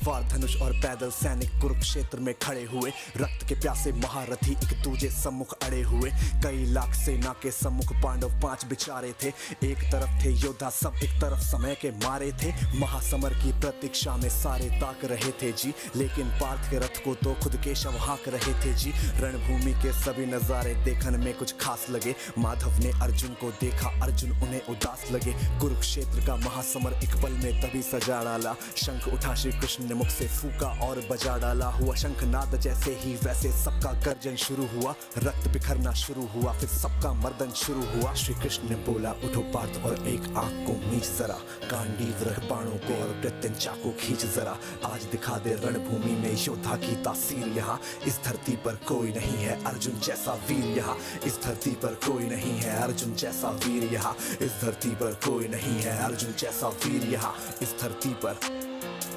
तलवार धनुष और पैदल सैनिक कुरुक्षेत्र में खड़े हुए। रक्त के प्यासे महारथी एक दूजे सम्मुख अड़े हुए। कई लाख सेना के सम्मुख पांडव 5 बिचारे थे। एक तरफ थे योद्धा सब, एक तरफ समय के मारे थे। महासमर की प्रतीक्षा में सारे ताक रहे थे जी, लेकिन पार्थ के रथ को तो खुद केशव हाँक रहे थे जी। रणभूमि के सभी नजारे देखने में कुछ खास लगे। माधव ने अर्जुन को देखा, अर्जुन उन्हें उदास लगे। कुरुक्षेत्र का महासमर एक पल में तभी सजा डाला। शंख उठा श्री कृष्ण ने मुख से फूका और बजा डाला। हुआ शंखनाद जैसे ही वैसे सबका गर्जन शुरू हुआ। रक्त बिखरना शुरू हुआ, फिर सबका मर्दन शुरू हुआ। श्री कृष्ण ने बोला, उठो पार्थ और एक आंख को मीच जरा। गांडीव रख बाणों को और प्रत्यंचा को खींच जरा। आज दिखा दे रणभूमि में योद्धा की तासीर। यहाँ इस धरती पर कोई नहीं है अर्जुन जैसा वीर। यहाँ इस धरती पर कोई नहीं है अर्जुन जैसा वीर। यहाँ इस धरती पर कोई नहीं है अर्जुन जैसा वीर। यहाँ इस धरती पर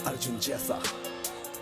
अर्जुन जैसा,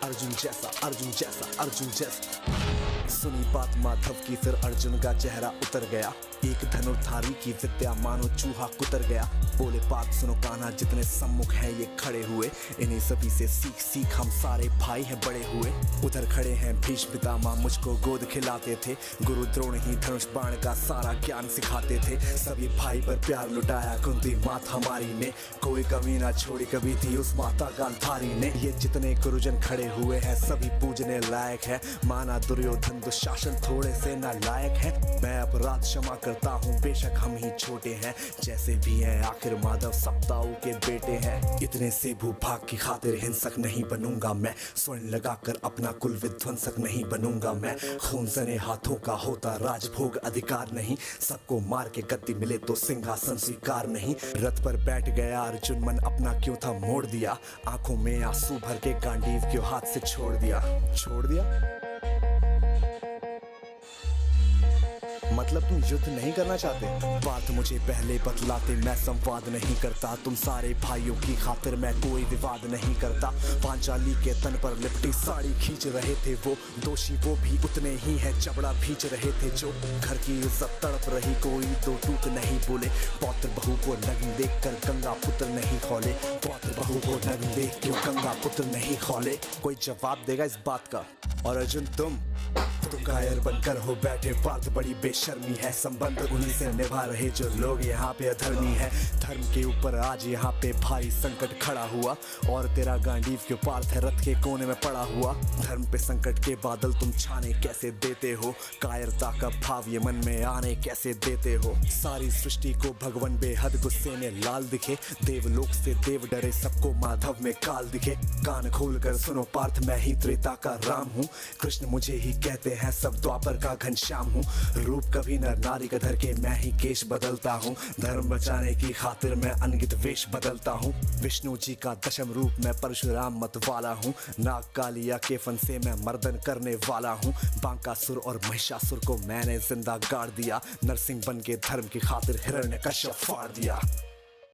अर्जुन जैसा, अर्जुन जैसा, अर्जुन जैसा। सुनी बात माधव की, फिर अर्जुन का चेहरा उतर गया। एक धनुर्धारी की विद्या मानो चूहा कुतर गया। बोले, पार्थ सुनो कान्हा, जितने सम्मुख हैं ये खड़े हुए, इन्हीं सभी से सीख सीख हम सारे भाई हैं बड़े हुए। उधर खड़े हैं भीष्म पितामह, मुझको गोद खिलाते थे। गुरु द्रोण ही धनुष बाण का सारा ज्ञान सिखाते थे। सभी भाई पर प्यार लुटाया कुंती माता हमारी ने। कोई कमी ना छोड़ी कभी थी उस माता गांधारी ने। ये जितने गुरुजन खड़े हुए हैं सभी पूजने लायक है। माना दुर्योधन दुशासन थोड़े से नालायक है। मैं अपराध क्षमा करता हूँ, बेशक हम ही छोटे हैं। जैसे भी हैं आखिर माधव सप्ताऊ के बेटे हैं। इतने से भूभाग की खातिर हिंसक नहीं बनूंगा मैं। स्वर्ण लगाकर अपना कुल विध्वंसक नहीं बनूंगा मैं। खून सने हाथों का होता राजभोग अधिकार नहीं। सबको मार के गद्दी मिले तो सिंहासन स्वीकार नहीं। रथ पर बैठ गया अर्जुन, मन अपना क्यों था मोड़ दिया। आंखों में आंसू भर के गांडीव क्यों हाथ से छोड़ दिया। छोड़ दिया मतलब तुम युद्ध नहीं करना चाहते? बात मुझे पहले बतलाते, मैं संवाद नहीं करता। तुम सारे भाइयों की खातिर मैं कोई विवाद नहीं करता। पांचाली के तन पर लिपटी साड़ी खींच रहे थे वो। दोषी वो भी उतने ही है, जबड़ा भींच रहे थे जो। घर की इज्जत तड़प रही, कोई दो टूक नहीं बोले। पौत्र बहू को नग्न देख कर गंगा पुत्र नहीं खोले। पौत्र बहू को नग्न देख क्यों गंगा पुत्र नहीं खोले। कोई जवाब देगा इस बात का? और अर्जुन तुम कायर बनकर हो बैठे। पार्थ बड़ी बेशर्मी है, संबंध उन्हीं से निभा रहे जो लोग यहाँ पे अधर्मी है। धर्म के ऊपर आज यहाँ पे भारी संकट खड़ा हुआ। और तेरा गांडीव क्यों पार्थ है रथ के कोने में पड़ा हुआ। धर्म पे संकट के बादल तुम छाने कैसे देते हो। कायरता का भाव ये मन में आने कैसे देते हो। सारी सृष्टि को भगवान बेहद गुस्से में लाल दिखे। देवलोक से देव डरे, सबको माधव में काल दिखे। कान खोल कर सुनो पार्थ, मैं ही त्रेता का राम हूँ। कृष्ण मुझे ही कहते हैं, सब द्वापर का घनश्याम हूँ। रूप कभी नर नारी का धर के मैं ही केश बदलता हूँ। धर्म बचाने की खातिर मैं अनगित वेश बदलता हूँ। विष्णु जी का दशम रूप मैं परशुराम मत वाला हूँ। नाग कालिया के फन से मैं मर्दन करने वाला हूँ। बांकासुर और महिषासुर को मैंने जिंदा गाड़ दिया। नरसिंह बन के धर्म की खातिर हिरण्यकश्यप फाड़ दिया।